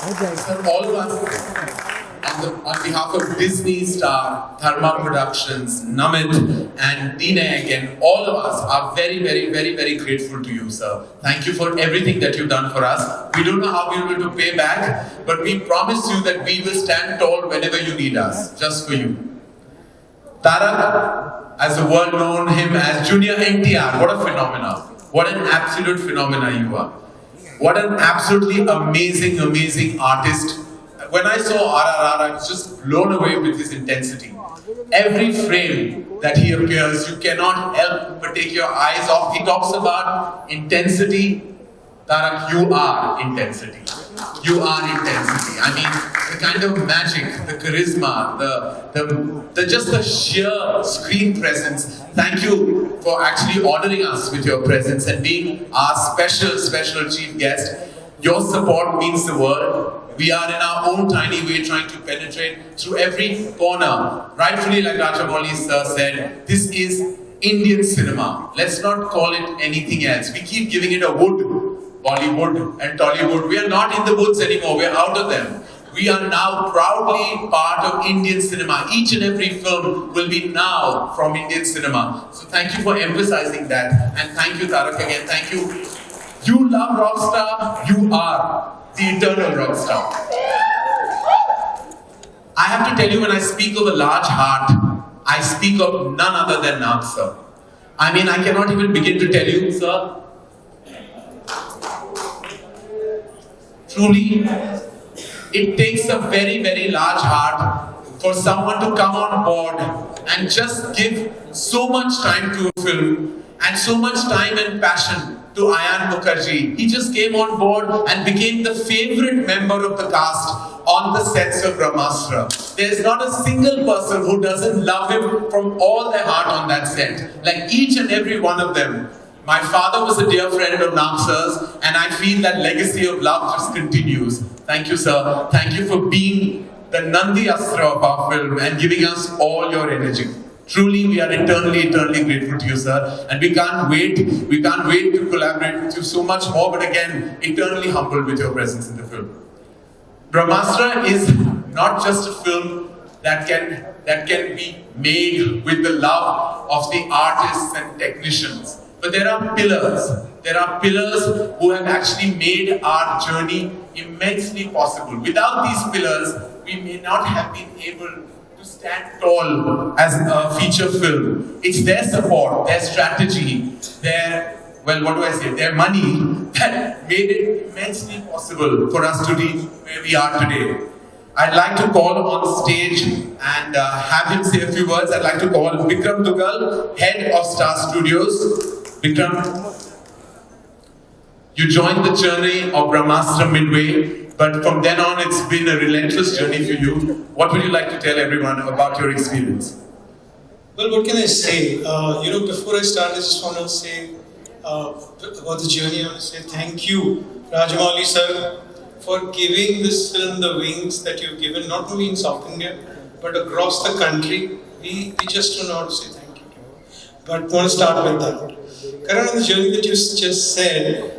Sir, all of us, on behalf of Disney Star, Dharma Productions, Namit and Dineg and all of us are very, very, very, very grateful to you, sir. Thank you for everything that you've done for us. We don't know how we will to pay back, but we promise you that we will stand tall whenever you need us, just for you. Tarak, as the world known him as Junior NTR, what a phenomenon. What an absolute phenomenon you are. What an absolutely amazing, amazing artist. When I saw RRR, I was just blown away with his intensity. Every frame that he appears, you cannot help but take your eyes off. He talks about intensity. Tarak, you are intensity. You are intensity. I mean, the kind of magic, the charisma, just the sheer screen presence. Thank you for actually honoring us with your presence and being our special chief guest. Your support means the world. We are in our own tiny way trying to penetrate through every corner. Rightfully, like Rajamouli sir said, this is Indian cinema. Let's not call it anything else. We keep giving it a wood. Bollywood and Tollywood. We are not in the woods anymore. We are out of them. We are now proudly part of Indian cinema. Each and every film will be now from Indian cinema. So thank you for emphasizing that. And thank you, Tarak, again. Thank you. You love Rockstar. You are the eternal Rockstar. I have to tell you, when I speak of a large heart, I speak of none other than Nag, sir. I mean, I cannot even begin to tell you, sir. Truly, it takes a very, very large heart for someone to come on board and just give so much time to a film and so much time and passion to Ayan Mukherjee. He just came on board and became the favorite member of the cast on the sets of Brahmastra. There's not a single person who doesn't love him from all their heart on that set. Like each and every one of them. My father was a dear friend of Nagsar's, and I feel that legacy of love just continues. Thank you, sir. Thank you for being the Nandi Astra of our film and giving us all your energy. Truly, we are eternally grateful to you, sir. And we can't wait to collaborate with you so much more, but again, eternally humbled with your presence in the film. Brahmastra is not just a film that can be made with the love of the artists and technicians. But there are pillars. There are pillars who have actually made our journey immensely possible. Without these pillars, we may not have been able to stand tall as a feature film. It's their support, their strategy, their money that made it immensely possible for us to reach where we are today. I'd like to call on stage and have him say a few words. I'd like to call Vikram Dugal, head of Star Studios. Vikram, you joined the journey of Brahmastra midway, but from then on it's been a relentless journey for you. What would you like to tell everyone about your experience? Well, what can I say? Before I start, I just want to say about the journey. I want to say thank you, Rajamouli sir, for giving this film the wings that you've given, not only in South India, but across the country. We just don't know how to say thank you to you. But I want to start with that. Karan, the journey that you just said,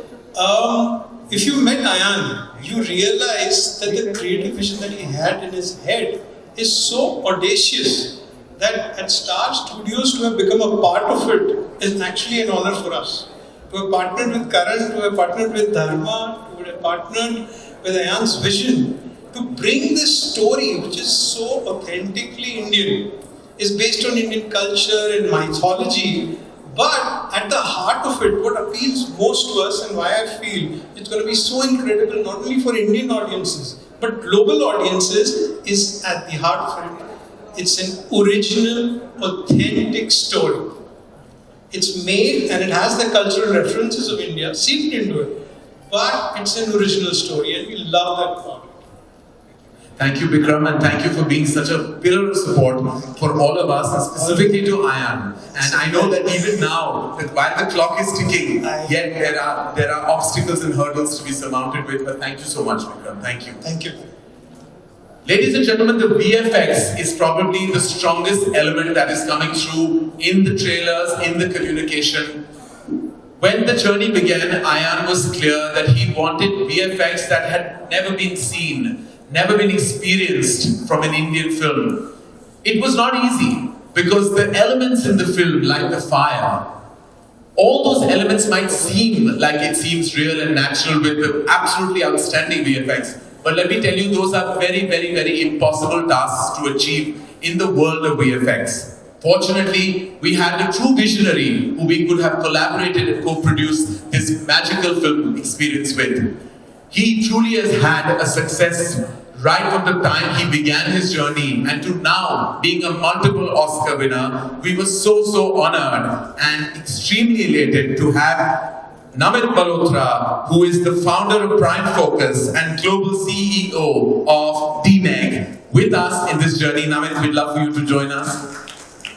if you met Ayan, you realize that the creative vision that he had in his head is so audacious that at Star Studios to have become a part of it is actually an honor for us. To have partnered with Karan, to have partnered with Dharma, to have partnered with Ayan's vision, to bring this story, which is so authentically Indian, is based on Indian culture and mythology, but at the heart of it, what appeals most to us and why I feel it's going to be so incredible, not only for Indian audiences, but global audiences, is at the heart of it. It's an original, authentic story. It's made and it has the cultural references of India seeped into it, but it's an original story and we love that part. Thank you, Vikram, and thank you for being such a pillar of support for all of us, and specifically to Ayan. And I know that even now, that while the clock is ticking, yet there are obstacles and hurdles to be surmounted with. But thank you so much, Vikram. Thank you. Thank you. Ladies and gentlemen, the VFX is probably the strongest element that is coming through in the trailers, in the communication. When the journey began, Ayan was clear that he wanted VFX that had never been seen, never been experienced from an Indian film. It was not easy because the elements in the film, like the fire, all those elements might seem like it seems real and natural with the absolutely outstanding VFX. But let me tell you, those are very, very, very impossible tasks to achieve in the world of VFX. Fortunately, we had a true visionary who we could have collaborated and co-produced this magical film experience with. He truly has had a success right from the time he began his journey and to now being a multiple Oscar winner. We were so honored and extremely elated to have Namit Malhotra, who is the founder of Prime Focus and global CEO of DNEG, with us in this journey. Namit, we'd love for you to join us.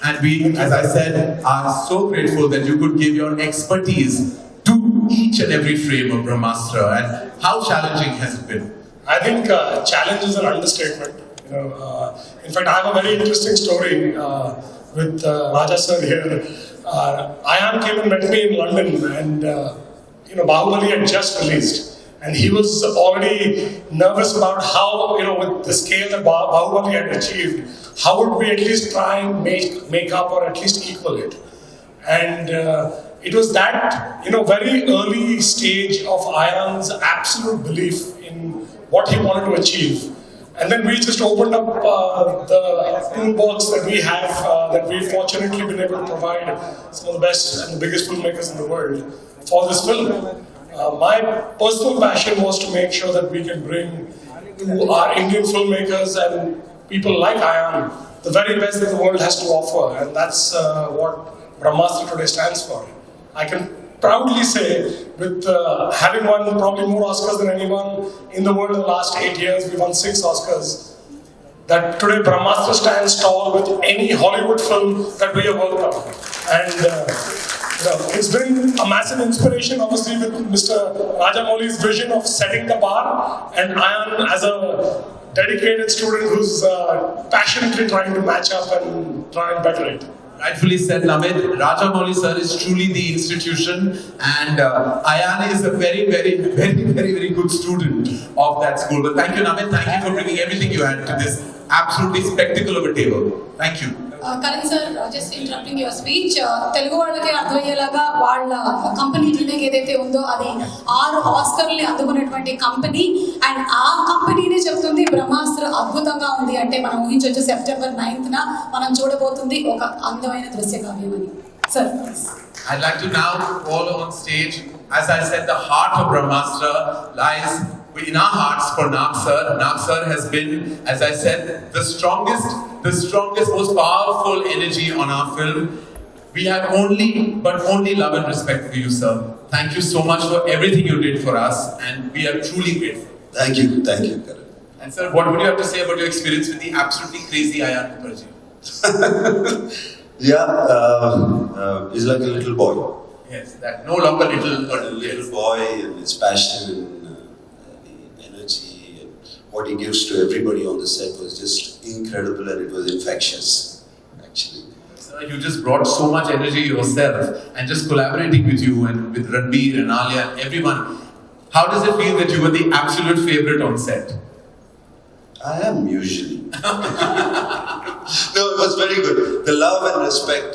And we, as I said, are so grateful that you could give your expertise to each and every frame of Brahmastra. And how challenging has it been? I think challenge is an understatement. In fact, I have a very interesting story with Raja sir here. Ayan came and met me in London, and Bahubali had just released, and he was already nervous about how, with the scale that Bahubali had achieved, how would we at least try and make up or at least equal it? And it was that very early stage of Ayan's absolute belief in what he wanted to achieve. And then we just opened up the toolbox that we have, that we've fortunately been able to provide some of the best and the biggest filmmakers in the world for this film. My personal passion was to make sure that we can bring to our Indian filmmakers and people like Ayan the very best that the world has to offer, and that's what Brahmastra today stands for. I can proudly say, with having won probably more Oscars than anyone in the world in the last 8 years, we won 6 Oscars, that today Brahmastra stands tall with any Hollywood film that we have worked on. And it's been a massive inspiration, obviously, with Mr. Rajamouli's vision of setting the bar, and Ayan as a dedicated student who's passionately trying to match up and try and better it. Rightfully said, Namit. Rajamouli sir is truly the institution, and Ayan is a very good student of that school. But thank you, Namit. Thank you for bringing everything you had to this absolutely spectacle of a table. Thank you. Karan sir, just interrupting your speech. Telugu వాళ్ళకి అర్థమయ్యేలాగా వాళ్ళ company DNEG ఏదైతే ఉందో అది 6 ఆస్కర్లని అందుకున్నటువంటి company, and ఆ కంపెనీనే చెప్తుంది బ్రహ్మాస్త్ర అద్భుతంగా ఉంది అంటే మనం ఊహించవచ్చు సెప్టెంబర్ 9th మనం చూడబోతుంది ఒక అందమైన దృశ్య కావ్యం అని. Sir, please. I'd like to now call on stage, as I said, the heart of Brahmastra lies in our hearts for Nag sir. Nag sir has been, as I said, the strongest, most powerful energy on our film. We have only love and respect for you, sir. Thank you so much for everything you did for us, and we are truly grateful. Thank you, Karan. And sir, what would you have to say about your experience with the absolutely crazy Ayan Mukherjee? He's like a little boy. Yes, that no longer little boy, and his passion and the energy and what he gives to everybody on the set was just incredible, and it was infectious, actually. Sir, you just brought so much energy yourself, and just collaborating with you and with Ranbir and Alia and everyone. How does it feel that you were the absolute favorite on set? I am usually. No, it was very good. The love and respect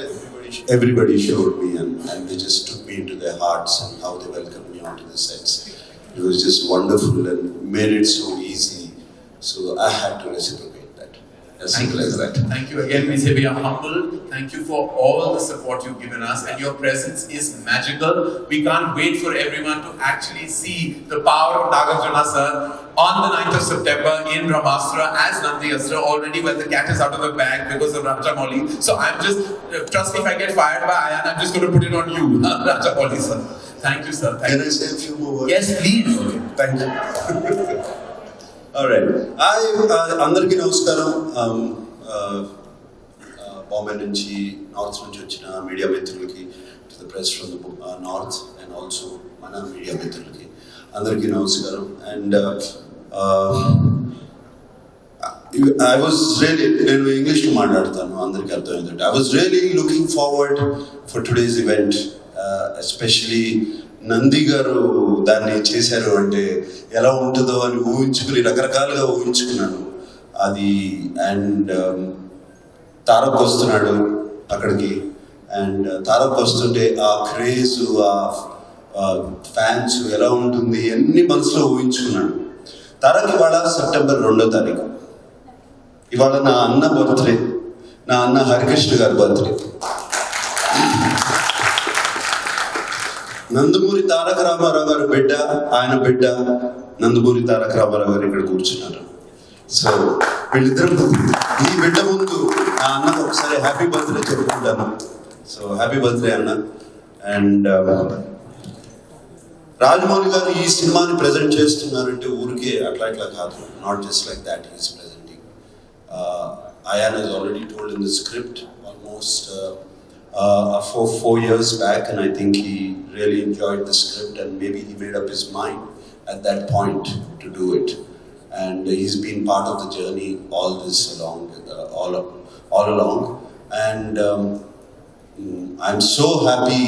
everybody showed me, and they just took me into their hearts and how they welcomed me onto the sets. It was just wonderful and made it so easy. So I had to reciprocate that. As simple as that. Thank you again. We say we are humbled. Thank you for all the support you've given us, and your presence is magical. We can't wait for everyone to actually see the power of Nagarjuna sir on the 9th of September in Brahmastra as Nandi Astra, already when the cat is out of the bag because of Rajamouli. So I'm just, trust me, if I get fired by Ayan, I'm just going to put it on you, Rajamouli sir. Thank you, sir. Can I say a few more words? Yes, please. Okay, thank you. All right. Andarki namaskaram. Bombay nunchi, north nunchi vachina media mitrulaki, to the press from the north, and also mana media mitrulaki. Andarki namaskaram. And I was really, English to maatladtanu, andarki ardhamaindante. I was really looking forward for today's event. Especially Nandi గారు దాన్ని చేశారు అంటే ఎలా ఉంటుందో అని ఊహించుకుని రకరకాలుగా ఊహించుకున్నాను అది. And Tarak వస్తున్నాడు అక్కడికి, అండ్ తారక్ వస్తుంటే ఆ క్రేజ్, ఆ ఫ్యాన్స్ ఎలా ఉంటుంది అన్ని మనసులో ఊహించుకున్నాను. తారక్ ఇవాళ సెప్టెంబర్ 2వ తారీఖు, ఇవాళ నా అన్న బర్త్డే, నా అన్న హరికృష్ణ గారి బర్త్డే. నందమూరి తారక రామారావు గారు బిడ్డ, ఆయన బిడ్డ నందమూరి తారక రామారావు గారు ఇక్కడ కూర్చున్నారు. సో వీళ్ళిద్దరు ఈ బిడ్డ ముందు నా అన్నకు ఒకసారి హ్యాపీ బర్త్డే చెప్పుకుంటాను. సో హ్యాపీ బర్త్డే అన్న. అండ్ రాజమౌళి గారు ఈ సినిమాని ప్రజెంట్ చేస్తున్నారంటే ఊరికే అట్లా ఇట్లా కాదు, not just like that is presenting. Ayan has already told in the script almost 4 years back, and I think he really enjoyed the script and maybe he made up his mind at that point to do it. And he's been part of the journey all along. And I'm so happy.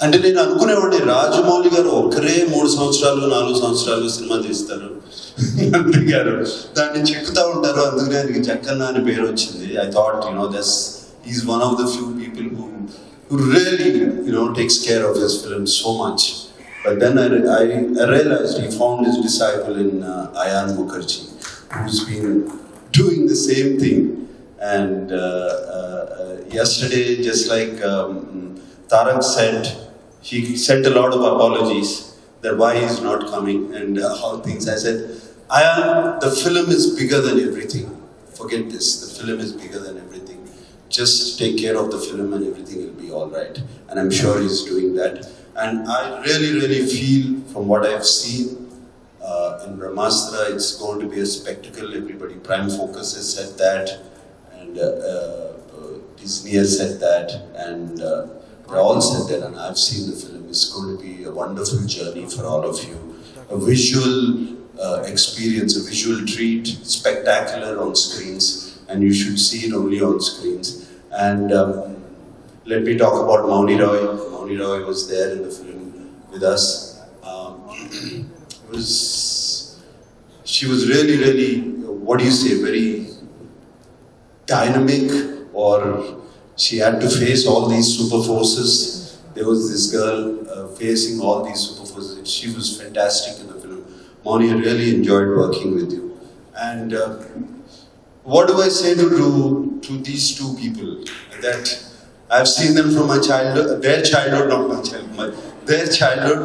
అంటే నేను అనుకునేవాడిని రాజమౌళి గారు ఒకరే 3 సంవత్సరాలు 4 సంవత్సరాలు cinema తీస్తారు, నంది గారు దాన్ని చెక్కుతూ ఉంటారు, అందుకనే ఆయనకి జక్కన్న అని పేరు వచ్చింది. I thought he's one of the few people who really takes care of his film so much. But then I realized he found his disciple in Ayan Mukherjee, who's been doing the same thing. And yesterday, just like Tarak said, he sent a lot of apologies that why he's not coming and how things. I said, Ayan, the film is bigger than everything. Forget this. The film is bigger than everything. Just take care of the film and everything will be all right. And I'm sure he's doing that. And I really, really feel from what I've seen in Brahmastra, it's going to be a spectacle. Everybody, Prime Focus has said that, and Disney has said that, and they all said that, and I've seen the film. It's going to be a wonderful journey for all of you. A visual experience, a visual treat, spectacular on screens, and you should see it only on screens. And let me talk about Mauni Roy. Mauni Roy was there in the film with us. She was really, really, what do you say, very dynamic, or she had to face all these super forces. There was this girl facing all these super forces. She was fantastic in the film. Mauni, I really enjoyed working with you. And what do I say to these two people? That I've seen them from my childhood, their childhood, not my childhood, their childhood.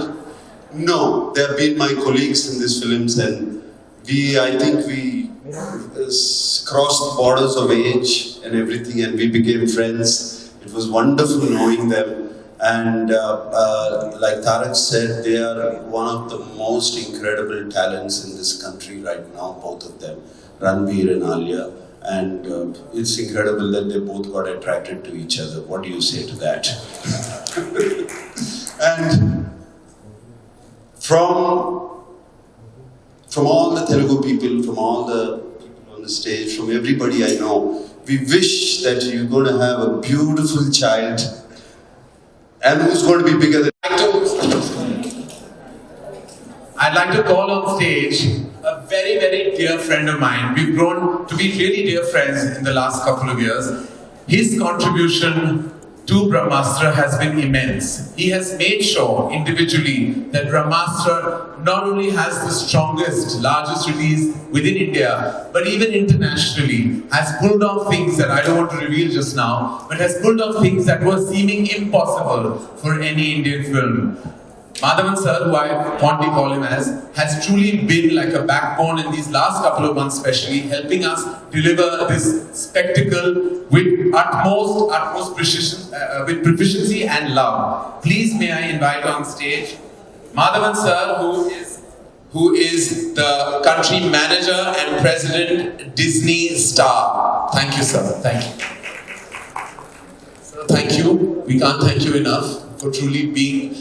No, they have been my colleagues in these films, and I think we crossed the borders of age and everything, and we became friends. It was wonderful knowing them. And like Tarak said, they are one of the most incredible talents in this country right now, both of them, Ranbir and Alia. And it's incredible that they both got attracted to each other. What do you say to that? And from all the Telugu people, from all the people on the stage, from everybody I know, we wish that you're going to have a beautiful child, and who's going to be bigger than. I'd like to call on stage a very, very dear friend of mine. We've grown to be really dear friends in the last couple of years. His contribution to Brahmastra has been immense. He has made sure individually that Brahmastra not only has the strongest, largest release within India, but even internationally, has pulled off things that I don't want to reveal just now, but has pulled off things that were seeming impossible for any Indian film. Madhavan sir, who I fondly call him as, has truly been like a backbone in these last couple of months, especially helping us deliver this spectacle with utmost precision, with proficiency and love. Please may I invite on stage Madhavan sir, who is the country manager and president, Disney Star. Thank you, sir. Thank you. Sir, thank you. We can't thank you enough for truly being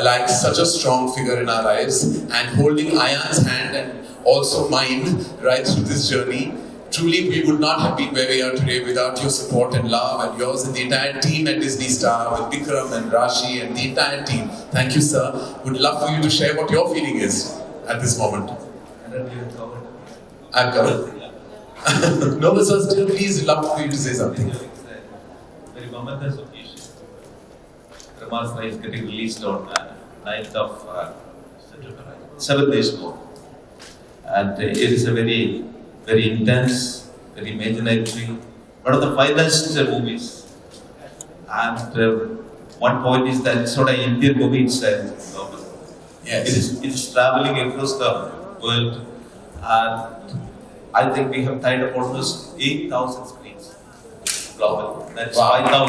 like such a strong figure in our lives and holding Ayan's hand and also mine right through this journey. truly we would not have been where we are today without your support and love and yours and the entire team at Disney Star with Vikram and Rashi and the entire team. Thank you, sir. Would love for you to share what your feeling is at this moment. I've covered. No, but sir, still please love for you to say something. Very momentous occasion. Ramastra is getting released on 9th of 7 days more. And it is a very, very intense, very imaginatory, one of the finest movies. And one point is that it's not an Indian movie itself. Yes. It is traveling across the world. And I think we have tied up almost 8,000 screens global. That's Wow.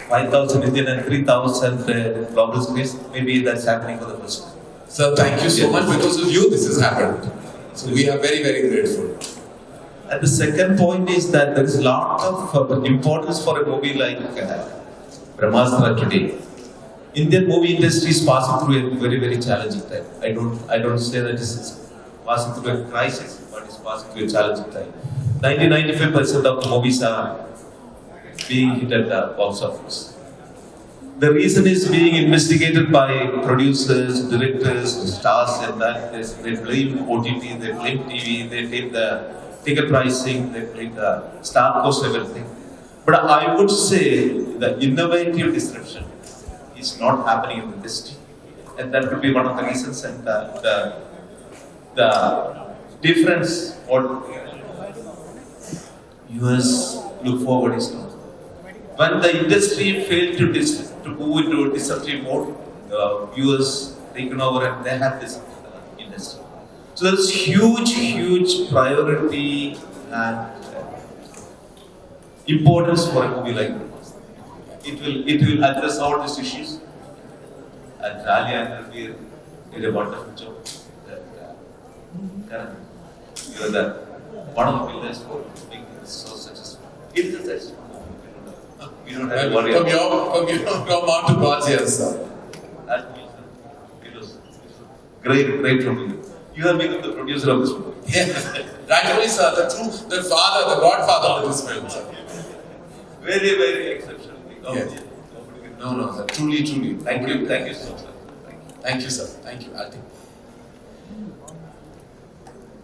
5,000 Indian and 3,000 global screens. Maybe that's happening for the first time. Sir, thank you so much. Because of you, this has happened. So we are very, very grateful. And the second point is that there is a lot of importance for a movie like Brahmastra today. Indian movie industry is passing through a very, very challenging time. I don't say that this is passing through a crisis, but it's passing through a challenging time. 90-95% of the movies are being hit at the box office. The reason is being investigated by producers, directors, stars, and that they blame OTT, they blame TV, they blame the ticket pricing, they blame the star cost, everything. But I would say the innovative disruption is not happening in the industry, and that could be one of the reasons. And the difference what viewers look forward is not. When the industry failed to move into a disruptive mode, viewers taken over and they have this industry. So there's huge priority and importance for a movie like this. It will address all these issues. And Alia and Ranbir did a wonderful job. Karan, you are the one of the pillars for making this so successful. It is a successful. We don't have to worry From your mouth to God's ears, sir. It was great from you. You have become the producer of this movie. Yeah. Rajamouli, sir, the father, the godfather of this film, sir. Very exceptional. Yes. No, sir. Truly. Thank you so much. Thank you, sir. Thank you. I'll take.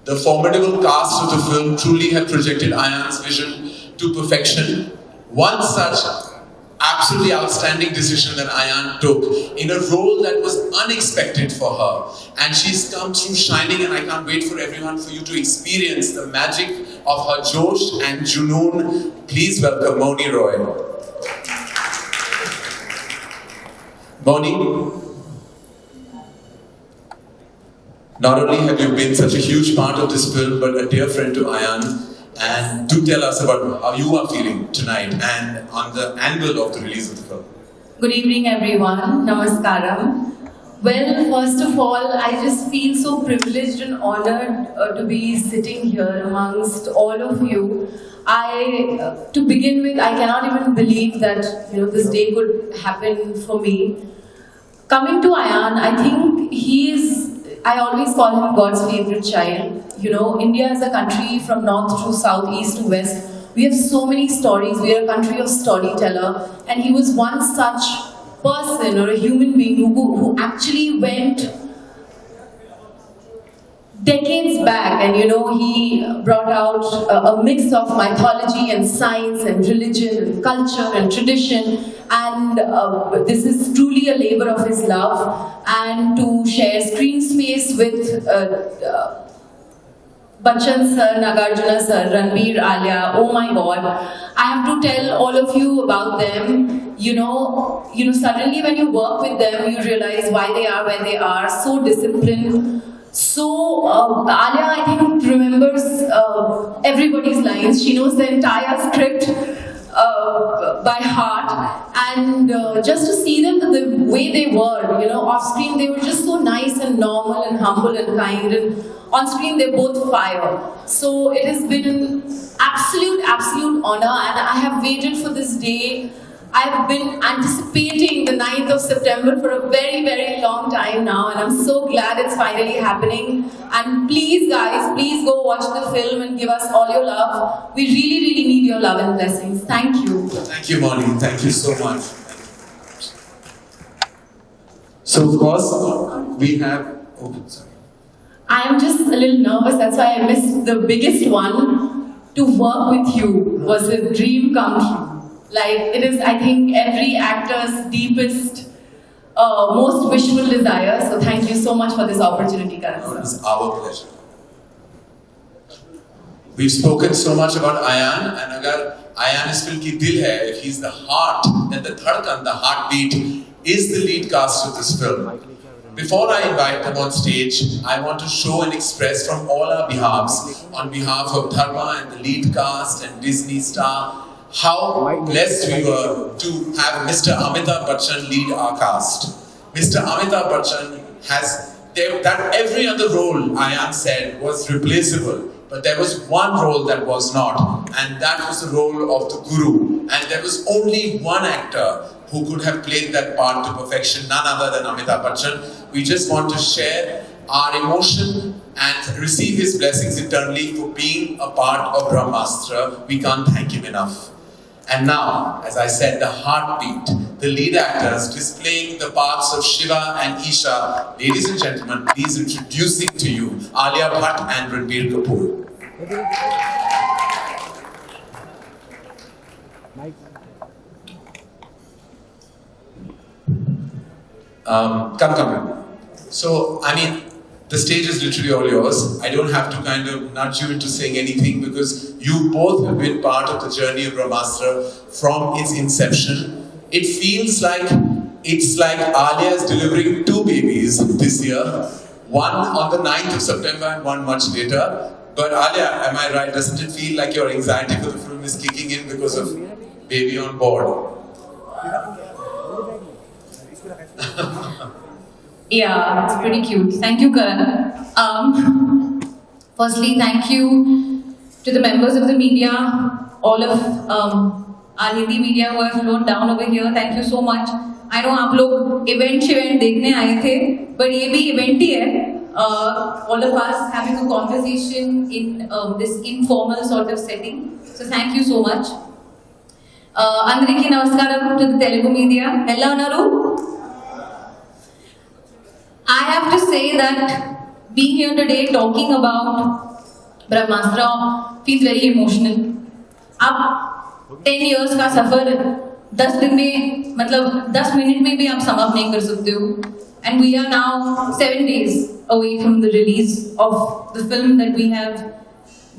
The formidable cast of the film truly have projected Ayan's vision to perfection. One such absolutely outstanding decision that Ayan took in a role that was unexpected for her. And she's come through shining, and I can't wait for everyone for you to experience the magic of her Josh and Junoon. Please welcome Moni Roy. Moni, not only have you been such a huge part of this film, but a dear friend to Ayan. And do tell us about how you are feeling tonight and on the angle of the release of the film. Good evening, everyone. Namaskaram. Well, first of all, I just feel so privileged and honored to be sitting here amongst all of you. To begin with, I cannot even believe that this day could happen for me. Coming to Ayan, I think I always call him God's favorite child. India is a country from north to south, east to west. We have so many stories. We are a country of storyteller. And he was one such person or a human being who actually went decades back, and he brought out a mix of mythology and science and religion and culture and tradition, and this is truly a labor of his love. And to share screen space with Bachchan sir, Nagarjuna sir, Ranbir, Alia, oh my God, I have to tell all of you about them. Suddenly when you work with them, you realize why they are where they are, so disciplined. So, Alia, I think, remembers everybody's lines. She knows the entire script by heart. And just to see them the way they were, off screen, they were just so nice and normal and humble and kind. And on screen, they're both fire. So, it has been an absolute honor. And I have waited for this day I've been anticipating the 9th of September for a very, very long time now, and I'm so glad it's finally happening. And please, guys, please go watch the film and give us all your love. We really, really need your love and blessings. Thank you. Thank you, Molly. Thank you so much. So, of course, we have. Oh, sorry. I am just a little nervous, that's why I missed the biggest one. To work with you was a dream come true. Like, it is, I think, every actor's deepest, most wishful desire. So thank you so much for this opportunity, Karan. It's our pleasure. We've spoken so much about Ayan, and agar Ayan is fil ki dil hai, if he's the heart, then the dhadkan, the heartbeat, is the lead cast of this film. Before I invite them on stage, I want to show and express from all our behalves, on behalf of Dharma and the lead cast and Disney star, how blessed we were to have Mr. Amitabh Bachchan lead our cast. Mr. Amitabh Bachchan has, that every other role, Ayan said, was replaceable. But there was one role that was not, and that was the role of the Guru. And there was only one actor who could have played that part to perfection, none other than Amitabh Bachchan. We just want to share our emotion and receive his blessings eternally for being a part of Brahmastra. We can't thank him enough. And now, as I said, the heartbeat, the lead actors displaying the parts of Shiva and Isha. Ladies and gentlemen, please introducing to you Alia Bhatt and Ranbir Kapoor. Come. So, I mean, the stage is literally all yours. I don't have to kind of nudge you into saying anything because you both have been part of the journey of Brahmastra from its inception. It feels like it's like Alia is delivering two babies this year, one on the 9th of September and one much later. But Alia, am I right? Doesn't it feel like your anxiety for the film is kicking in because of baby on board? Yeah, it's pretty cute. Thank you, Karan. Firstly, thank you to the members of the media, all of our Hindi media who have flown down over here. Thank you so much. I know आप लोग event देखने आए थे, but ये भी event ही है. All of us having a conversation in this informal sort of setting. So thank you so much. Andariki namaskaram to the Telugu media. Ella unnaru? I have to say that being here today talking about Brahmastra feels very emotional. अब 10 years का सफर 10 दिन में मतलब 10 minute में भी आप समाप्त नहीं कर सकते हो. And we are now 7 days away from the release of the film that we have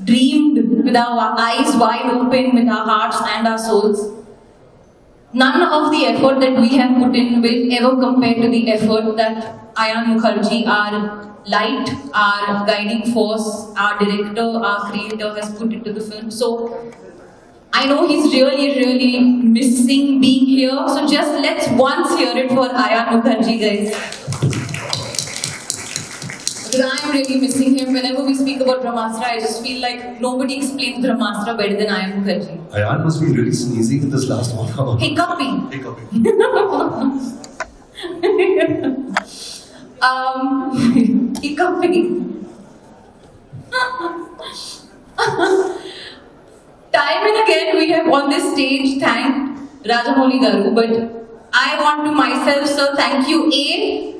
dreamed with our eyes wide open, with our hearts and our souls. None of the effort that we have put in will ever compare to the effort that Ayan Mukherjee, our light, our guiding force, our director, our creator has put into the film. So I know he's really, really missing being here. So just let's once hear it for Ayan Mukherjee, guys. Because I'm really missing him. Whenever we speak about Brahmastra, I just feel like nobody explains Brahmastra better than Ayan Mukherjee. Ayan must be really sneezing in this last 1 hour. Hiccuping. Hiccuping. Time and again we have on this stage thanked Rajamouli Garu, but I want to myself, sir, thank you A,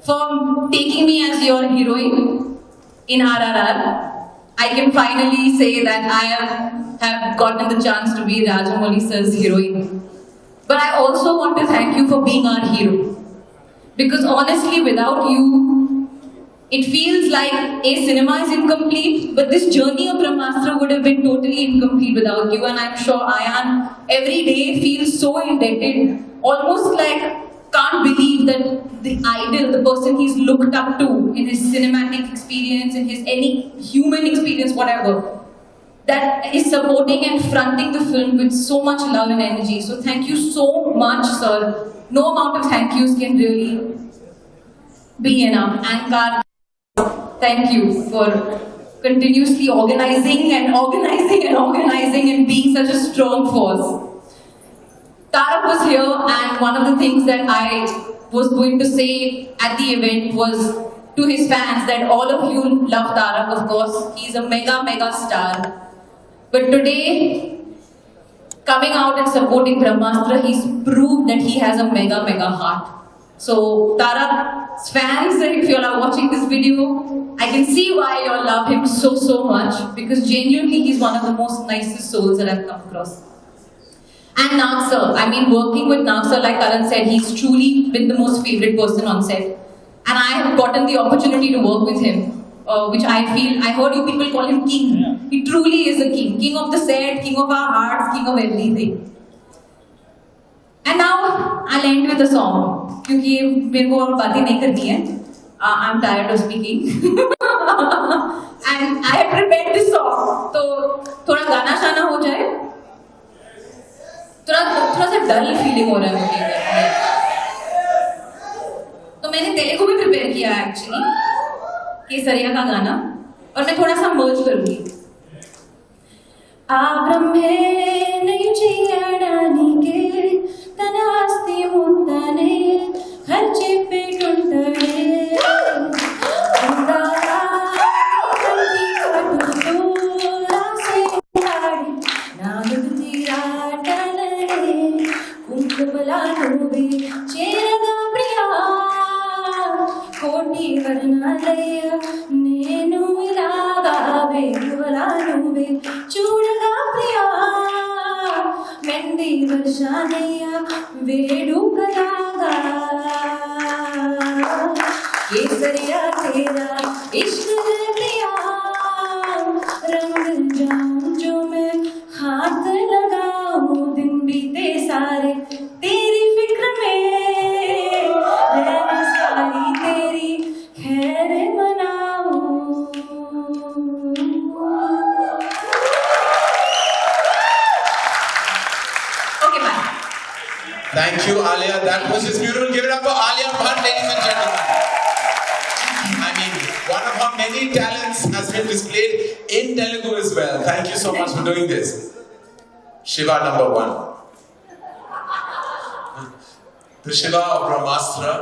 for taking me as your heroine in RRR. I can finally say that I have gotten the chance to be Rajamouli sir's heroine. But I also want to thank you for being our hero. Because honestly, without you, it feels like a cinema is incomplete, but this journey of Brahmastra would have been totally incomplete without you. And I'm sure Ayan every day feels so indebted, almost like can't believe that the idol, the person he's looked up to in his cinematic experience, in his any human experience, whatever, that is supporting and fronting the film with so much love and energy. So thank you so much, sir. No amount of thank yous can really be enough. And Karan, thank you for continuously organizing and being such a strong force. Tarak was here, and one of the things that I was going to say at the event was to his fans that all of you love Tarak, of course. He's a mega star. But today, coming out and supporting Brahmastra, he's proved that he has a mega heart. So, Tarak's fans, if you all are watching this video, I can see why you all love him so much, because genuinely he's one of the most nicest souls that I've come across. And Nag sir, I mean, working with Nag sir, like Karan said, he's truly been the most favorite person on set. And I have gotten the opportunity to work with him, which I heard you people call him king. Yeah. He truly is a king of the set, king of our hearts, king of everything. And now, I'll end with a song, क्योंकि मेरे को और बातें नहीं करनी है. I'm tired of speaking. And I have prepared this song. तो थोड़ा गाना शाना हो जाए. थोड़ा सा डल फीलिंग हो रहा है मुझे. तो मैंने तेलुगु में प्रिपेयर किया है एक्चुअली, केसरिया का गाना, और मैं थोड़ा सा मर्ज करूंगी. आ ब्रह्मे नहीं చేయడానికే తన ఆస్తి ముట్టనే ఖర్చే పెట్టుంటడే చేరగా ప్రియా కోటి వర్ణాలయ్య నేను ఇలాగా వేరువలా నువ్వే చూడగా ప్రియా మెంది వర్షాలయ్య వేడుకలాగా కేసరియా तेरा इश्क है प्रिया रंग जाऊं जो मैं हाथ लगाऊं दिन बीते सारे तेरी फिक्र में रहना सारी तेरी खैर मनाऊं. Okay, bye. Thank you, Alia. That was just beautiful. Give it up for Alia Bhatt, ladies and gentlemen. I mean, one of her many talents has been displayed in Telugu as well. Thank you so much for doing this. Shiva number 1. The Shiva of Brahmastra.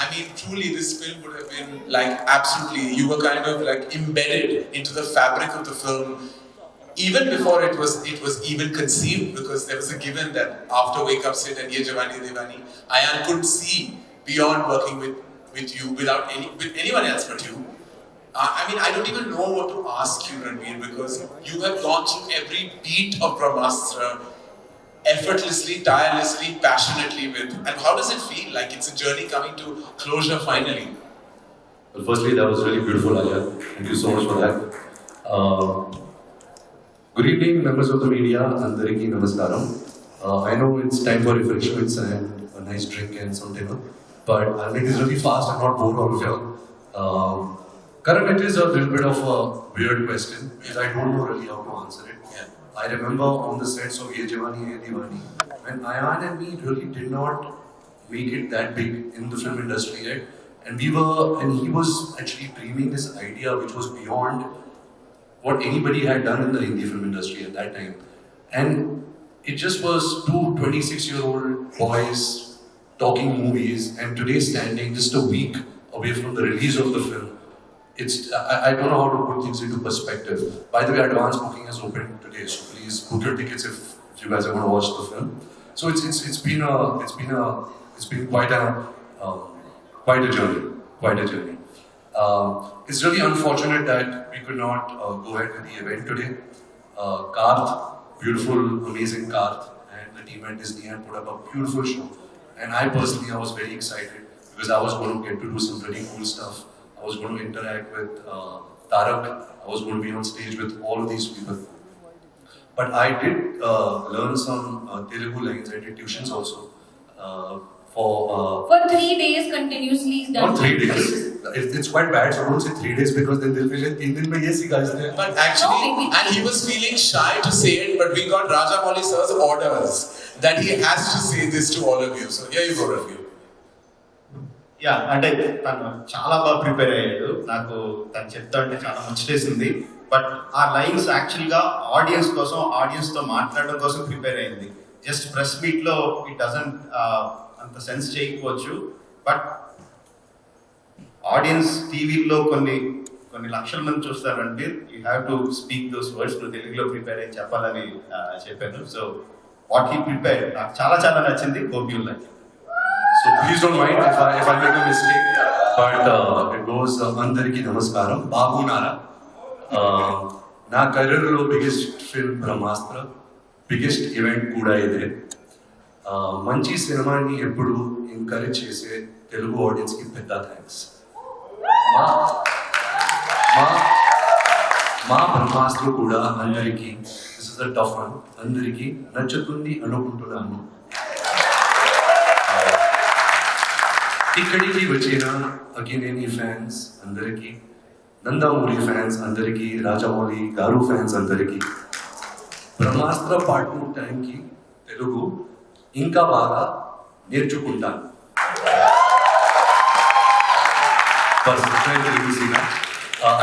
I mean, truly, this film would have been like absolutely, you were kind of like embedded into the fabric of the film even before it was even conceived, because there was a given that after Wake Up Sid and Ye Jawani Diwani, Ayan couldn't see beyond working with you with anyone else but you. I mean, I don't even know what to ask you, Ranbir, because you have gone through every beat of Brahmastra effortlessly, tirelessly, passionately with. And how does it feel? Like it's a journey coming to closure finally. Well, firstly, that was really beautiful, Alia. Thank you so much for that. Good evening, members of the media. Andariki Namaskaram. I know it's time for refreshments and a nice drink and some dinner, but I'll make this really fast and not bore all of you. Karan, it is a little bit of a weird question because I don't know really how to answer it. Yeah. I remember on the sets of Ye Jawani Ye Diwani, when Ayan and me really did not make it that big in the film industry yet, and he was actually dreaming this idea which was beyond what anybody had done in the Hindi film industry at that time. And it just was two 26-year-old boys talking movies, and today standing just a week away from the release of the film. I don't know how to put things into perspective. By the way, advance booking has opened today, so please book your tickets if you guys are going to watch the film. So it's been quite a journey. It's really unfortunate that we could not go ahead with the event today. Karth, beautiful, amazing Karth, and the team at Disney had put up a beautiful show. And I personally, I was very excited because I was going to get to do some really cool stuff. I was going to interact with Tarak. I was going to be on stage with all of these people. But I did learn some Telugu lines. I did tuitions also. For 3 days continuously. Not 3 days. It's quite bad, so don't say 3 days because then they'll feel like 3 दिन में ये सीखा इसने. But actually, and he was feeling shy to say it, but we got Rajamouli sir's orders that he has to say this to all of you. So here you go, Ranbir. Yeah అంటే తను చాలా బాగా prepare అయ్యాడు. నాకు తను చెప్తా అంటే చాలా ముచ్చటేసింది. బట్ ఆ లైన్స్ యాక్చువల్గా ఆడియన్స్ కోసం, ఆడియన్స్తో మాట్లాడడం కోసం ప్రిపేర్ అయింది. జస్ట్ ప్రెస్ మీట్లో ఇట్ డజంట్ అంత సెన్స్ చేయకపోవచ్చు, బట్ ఆడియన్స్ టీవీలో కొన్ని లక్షల మంది చూస్తారు Ranbir. You have to speak those words. నువ్వు తెలుగులో ప్రిపేర్ అయ్యి చెప్పాలని చెప్పాను. సో వాట్ హీ ప్రిపేర్ నాకు చాలా చాలా నచ్చింది. Hope you like. So please don't mind if I make a mistake, but it goes andariki namaskaram. Bagunara. Na career lo biggest film Brahmastra, biggest event kuda ide. Manchi cinema ni eppudu encourage chese Telugu audience ki pedda thanks. Ma Brahmastra kuda andariki, this is a tough one, andariki nachutundi anukuntunanu. ఇక్కడికి వచ్చిన Akkineni fans అందరికీ, Nandamuri fans అందరికీ, రాజమౌళి గారు fans అందరికీ, బ్రహ్మాస్త్ర part 2 టైంకి తెలుగు ఇంకా బాగా నేర్చుకుంటాను.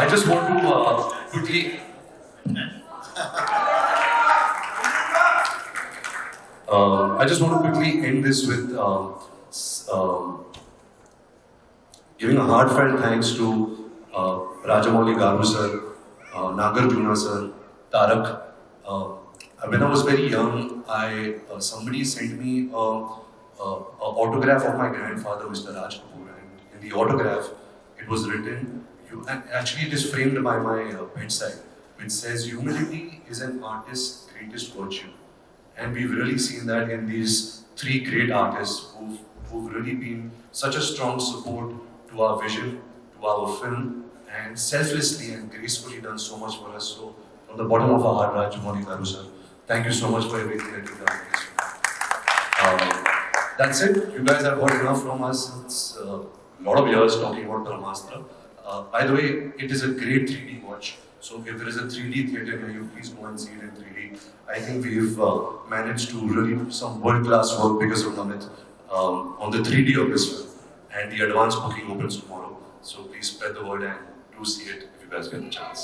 I just want to quickly end this with giving a heartfelt thanks to Rajamouli Garu sir, Nagarjuna sir, Tarak. When I was very young, somebody sent me a autograph of my grandfather, Mr. Raj Kapopor, and in the autograph it was written, actually it is framed by my bedside, which says, "Humility is an artist's greatest virtue." And we've really seen that in these 3 great artists who've really been such a strong support to our vision, to our film, and selflessly and gracefully done so much for us. So, from the bottom of our heart, Rajamouli Garu sir, thank you so much for everything that you've done. That's it. You guys have heard enough from us. It's a lot of years talking about Brahmastra. By the way, it is a great 3D watch. So, if there is a 3D theatre near you, please go and see it in 3D. I think we've managed to really do some world-class work because of Namit on the 3D of this film. And the advance booking opens tomorrow. So please spread the word and do see it if you guys get the chance.